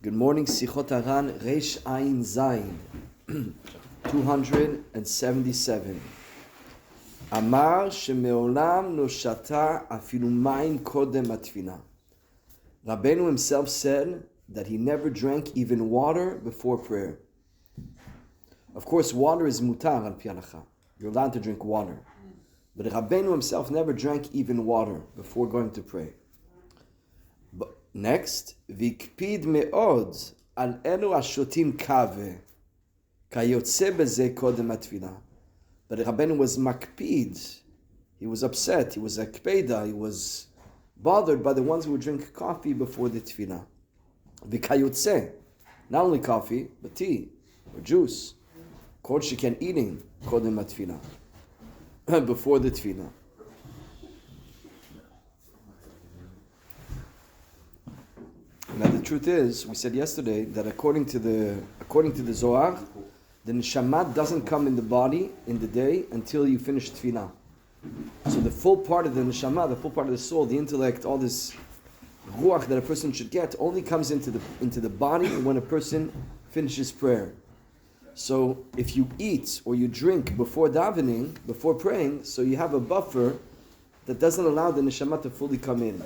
Good morning, Sichot Haran, Reish Ayin Zayin, 277. Amar shemeolam no shata afilu mayim kodem atfila. Rabbeinu himself said that he never drank even water before prayer. Of course, water is mutar al pi halacha. You're allowed to drink water. But Rabbeinu himself never drank even water before going to pray. But next, vikpid me'od al elu ashotim kave kayotze beze kodem atfila. But Rabbeinu was makpid. He was upset. He was akpeda. He was bothered by the ones who would drink coffee before the tefillah. Vikayotze, not only coffee, but tea or juice. Kol sheken eating kodem atfila, before the tefillah. Now the truth is, we said yesterday that according to the Zohar, the neshama doesn't come in the body in the day until you finish tefillah. So the full part of the neshama, the full part of the soul, the intellect, all this ruach that a person should get, only comes into the body when a person finishes prayer. So if you eat or you drink before davening, before praying, so you have a buffer that doesn't allow the neshama to fully come in.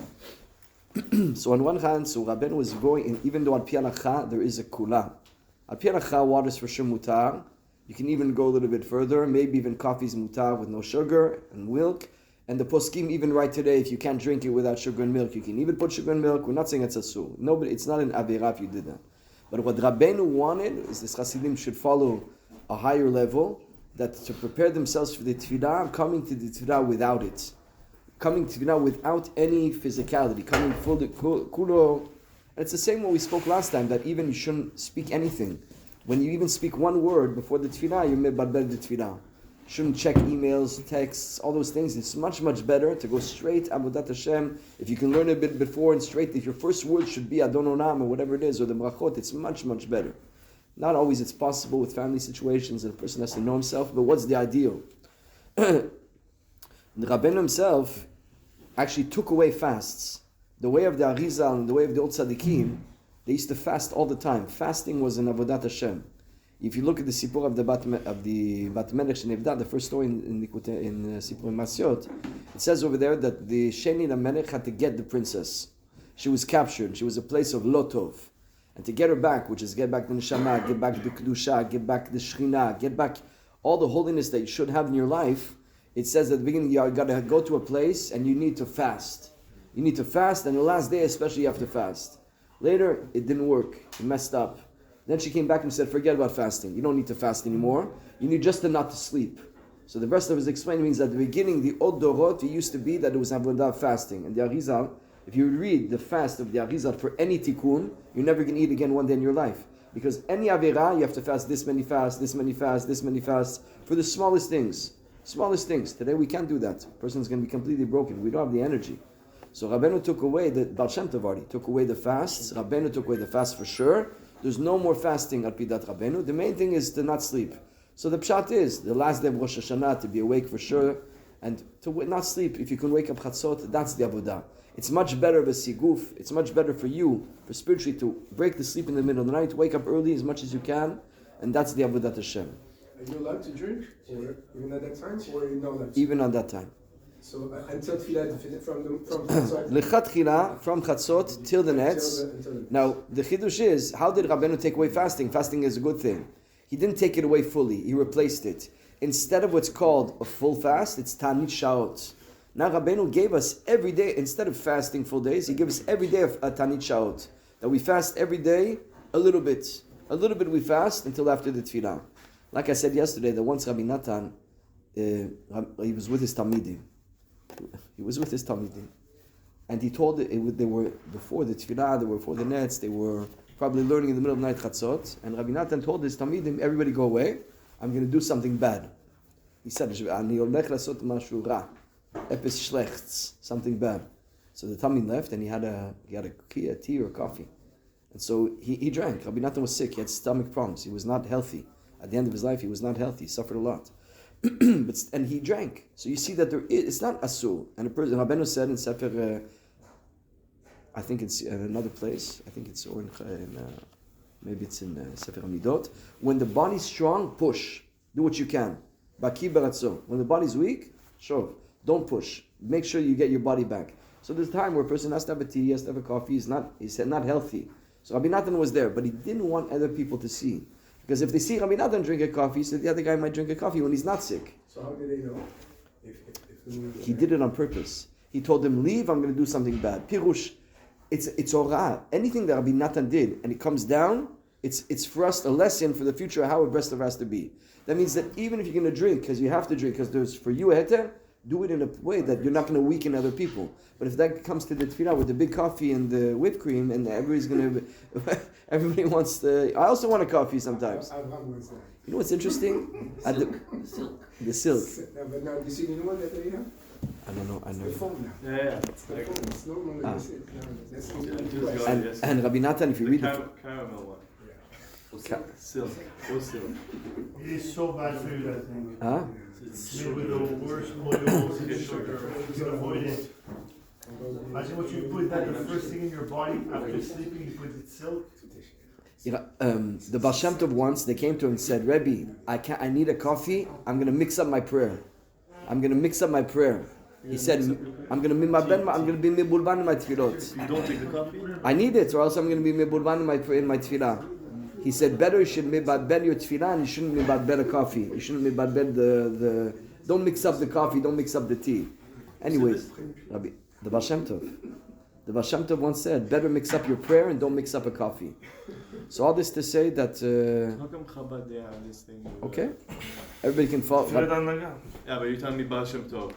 So on one hand, so Rabbeinu was going, and even though al pi halacha there is a kula. Al pi halacha, water is for sure mutar. You can even go a little bit further. Maybe even coffee is mutar with no sugar and milk. And the poskim even right today, if you can't drink it without sugar and milk, you can even put sugar and milk. We're not saying it's asur. Nobody, it's not an avera if you did that. But what Rabbeinu wanted is this Hasidim should follow a higher level, that to prepare themselves for the tefillah, coming to the tefillah without it. Coming to tefillah without any physicality, coming full kulo. And it's the same what we spoke last time, that even you shouldn't speak anything. When you even speak one word before the tefillah, you're mebarber the tefillah. You shouldn't check emails, texts, all those things. It's much, much better to go straight Avodat Hashem. If you can learn a bit before and straight, if your first word should be Adon Olam or whatever it is, or the brachot, it's much, much better. Not always it's possible with family situations and a person has to know himself, but what's the ideal? The Rabbeinu himself actually took away fasts. The way of the Arizal and the way of the old Tzaddikim, they used to fast all the time. Fasting was an Avodat Hashem. If you look at the Sipur of the Bat Melech Shenevda, the first story in Sipur Masyot, it says over there that the Sheni Lamelech had to get the princess. She was captured. She was a place of Lotov. And to get her back, which is get back the Neshama, get back the Kedusha, get back the Shechina, get back all the holiness that you should have in your life, it says at the beginning, you got to go to a place and you need to fast. You need to fast, and the last day especially you have to fast. Later, it didn't work. It messed up. Then she came back and said, forget about fasting. You don't need to fast anymore. You need just not to sleep. So the rest of his explaining means that at the beginning, the Od Dorot, it used to be that it was Avodah fasting. And the Arizal, if you read the fast of the Arizal for any tikkun, you're never going to eat again one day in your life. Because any Avera, you have to fast this many fasts, this many fasts, this many fasts, for the smallest things. Smallest things. Today we can't do that. A person's going to be completely broken. We don't have the energy. So Rabbeinu took away, the Baal Shem Tov already took away the fasts. Rabbeinu took away the fast for sure. There's no more fasting at Pidat Rabbeinu. The main thing is to not sleep. So the pshat is, the last day of Rosh Hashanah, to be awake for sure, and to not sleep. If you can wake up Chatzot, that's the Avodah. It's much better of a siguf. It's much better for you, for spiritually, to break the sleep in the middle of the night, wake up early as much as you can, and that's the Avodat Hashem. Are you allowed to drink, or even at that time, or you know that? Even at that time. So until tefillah, from Chatzot. Lechatchila, from Chatzot till the nets. Now the chidush is, how did Rabbeinu take away fasting? Fasting is a good thing. He didn't take it away fully. He replaced it. Instead of what's called a full fast, it's Tanit Shaot. Now Rabbeinu gave us every day, instead of fasting full days, he gave us every day of a Tanit Shaot. That we fast every day a little bit. A little bit we fast until after the tefillah. Like I said yesterday, that once Rabbi Natan, he was with his Talmidim. He was with his Talmidim. And he told they were before the tefillah, they were before the nets, they were probably learning in the middle of the night Chatzot. And Rabbi Natan told his Talmidim, everybody go away, I'm going to do something bad. He said, something bad. So the Talmid left and he had a tea or coffee. And so he drank. Rabbi Natan was sick, he had stomach problems, he was not healthy. At the end of his life, he was not healthy, he suffered a lot. And he drank. So you see that it's not asur. And a person, Rabbeinu said in Sefer, I think it's in another place. I think it's or maybe it's in Sefer Hamidot. When the body's strong, push. Do what you can. Baki baratzo. When the body's weak, sure. Don't push. Make sure you get your body back. So there's a time where a person has to have a tea, has to have a coffee. He said not healthy. So Rabbi Natan was there, but he didn't want other people to see. Because if they see Rabbi Natan drink a coffee, so the other guy might drink a coffee when he's not sick. So how did they know? He did it on purpose. He told them, leave, I'm going to do something bad. Pirush, it's orah. Anything that Rabbi Natan did, and it comes down, it's for us a lesson for the future how a Breslev has to be. That means that even if you're going to drink, because you have to drink, because there's for you a heter, do it in a way that you're not going to weaken other people. But if that comes to the tefillah with the big coffee and the whipped cream, and everybody wants to. I also want a coffee sometimes. You know what's interesting? The silk. But now, you see the new one that they have? I don't know. I know. The foam now. Yeah. It's the foam. It's no longer the silk. No, that's the And, and Rabbi Natan, if you read the caramel one. Yeah. Silk. It is so bad for you, that thing. huh? It's made with the worst oils and sugar. You can avoid it. Imagine what you put that the first thing in your body after sleeping, you put it silk. The Baal Shem Tov once, they came to him and said, Rebbe, I need a coffee. I'm going to mix up my prayer. He said, I'm going to be mebulban in my tefillot. You don't take the coffee? I need it, or else I'm going to be mebulban in my tefillah. He said, better you should mebadbel your tefillah, and you shouldn't mebadbel a coffee. You shouldn't mebadbel the don't mix up the coffee, don't mix up the tea. Anyways, Rabbi, the Baal Shem Tov once said, better mix up your prayer and don't mix up a coffee. So all this to say that How come Chabad they have this thing? okay, everybody can follow. Yeah, but you're telling me Baal Shem Tov.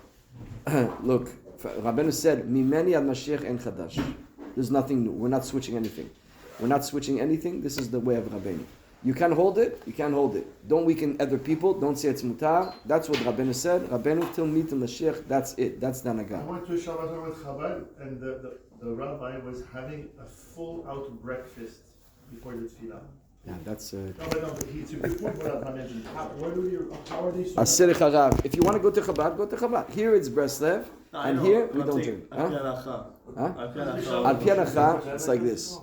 Look, Rabbeinu said, Mimeni ad Mashiach en chadash. There's nothing new. We're not switching anything. This is the way of Rabbeinu. You can hold it. Don't weaken other people. Don't say it's mutar. That's what Rabbeinu said. Rabbeinu till meet Mashiach. That's it. That's I Danaga. went to a Shabbat with Chabad, and the rabbi was having a full-out breakfast before the tefillah. Yeah, that's. No, but it's a good point what I mentioned. How are they so Asir Charav. If you want to go to Chabad, go to Chabad. Here it's Breslev, and here we don't drink. Al Pi Al Pi Halacha, it's like this.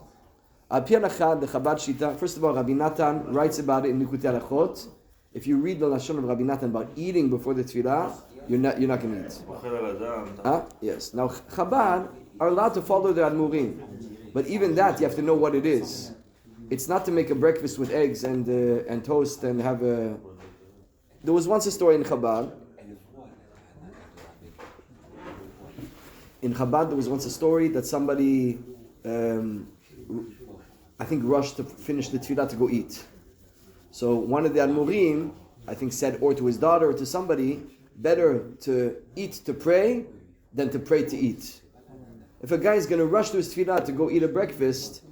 Al Pi Halacha, the Chabad Shita. First of all, Rabbi Natan writes about it in Likutei Halachot. If you read the lashon of Rabbi Natan about eating before the tefillah, you're not going to eat. Yes. Now Chabad are allowed to follow the Admurim, but even that you have to know what it is. It's not to make a breakfast with eggs and toast and have a. There was once a story in Chabad. In Chabad, there was once a story that somebody, I think, rushed to finish the tefillah to go eat. So one of the Admurim, I think, said, or to his daughter or to somebody, better to eat to pray than to pray to eat. If a guy is going to rush to his tefillah to go eat a breakfast,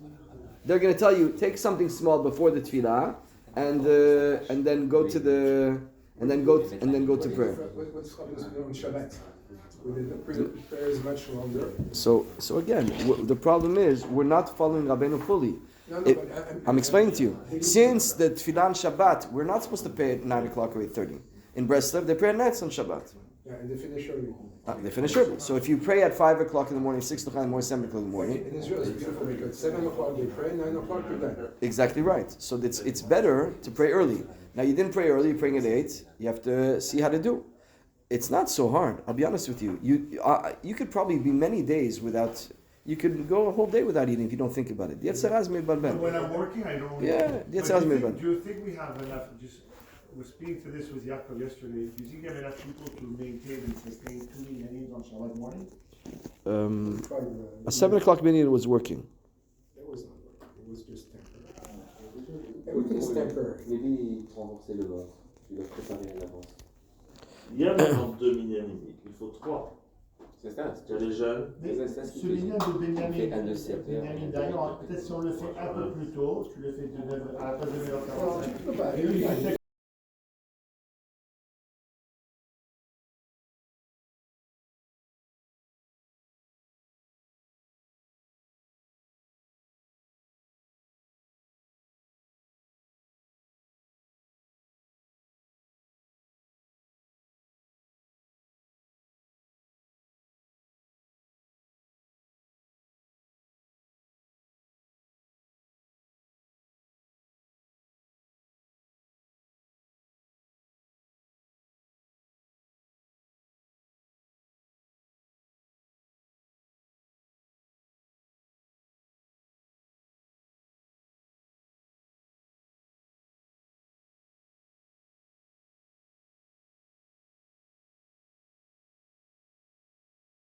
they're going to tell you, take something small before the tefillah, and then go to the to prayer. What's on Shabbat? The prayer is much longer. So again, the problem is we're not following Rabbeinu fully. I'm explaining to you. Since the tefillah on Shabbat, we're not supposed to pray at 9 o'clock or 8:30. In Breslev, they pray at night on Shabbat. Yeah, and they finish early. They finish early. So if you pray at 5 o'clock in the morning, 6 o'clock in the morning, 7 o'clock in the morning. In Israel, it's beautiful because 7 o'clock they pray, 9 o'clock you're done. Exactly right. So it's better to pray early. Now you didn't pray early, you're praying at 8. You have to see how to do. It's not so hard. I'll be honest with you. You could probably be many days without. You could go a whole day without eating if you don't think about it. When I'm working, I don't. Yeah, do you think we have enough? We're speaking to this with Yaakov yesterday. Do you think you have enough people to maintain and sustain 2 minyanim on Shabbat morning? A 7 o'clock minyan was working. It was not working. It was just temporary. Everything is temporary. Maybe rembourser le vin. Tu dois préparer à l'avance. Il y a maintenant 2 minyanim. Il faut 3. C'est ça. Il y a les jeunes. Ce minyan de Benjamin, d'ailleurs, peut-être si on le fait un peu plus tôt, tu le fais à la place de 9h45.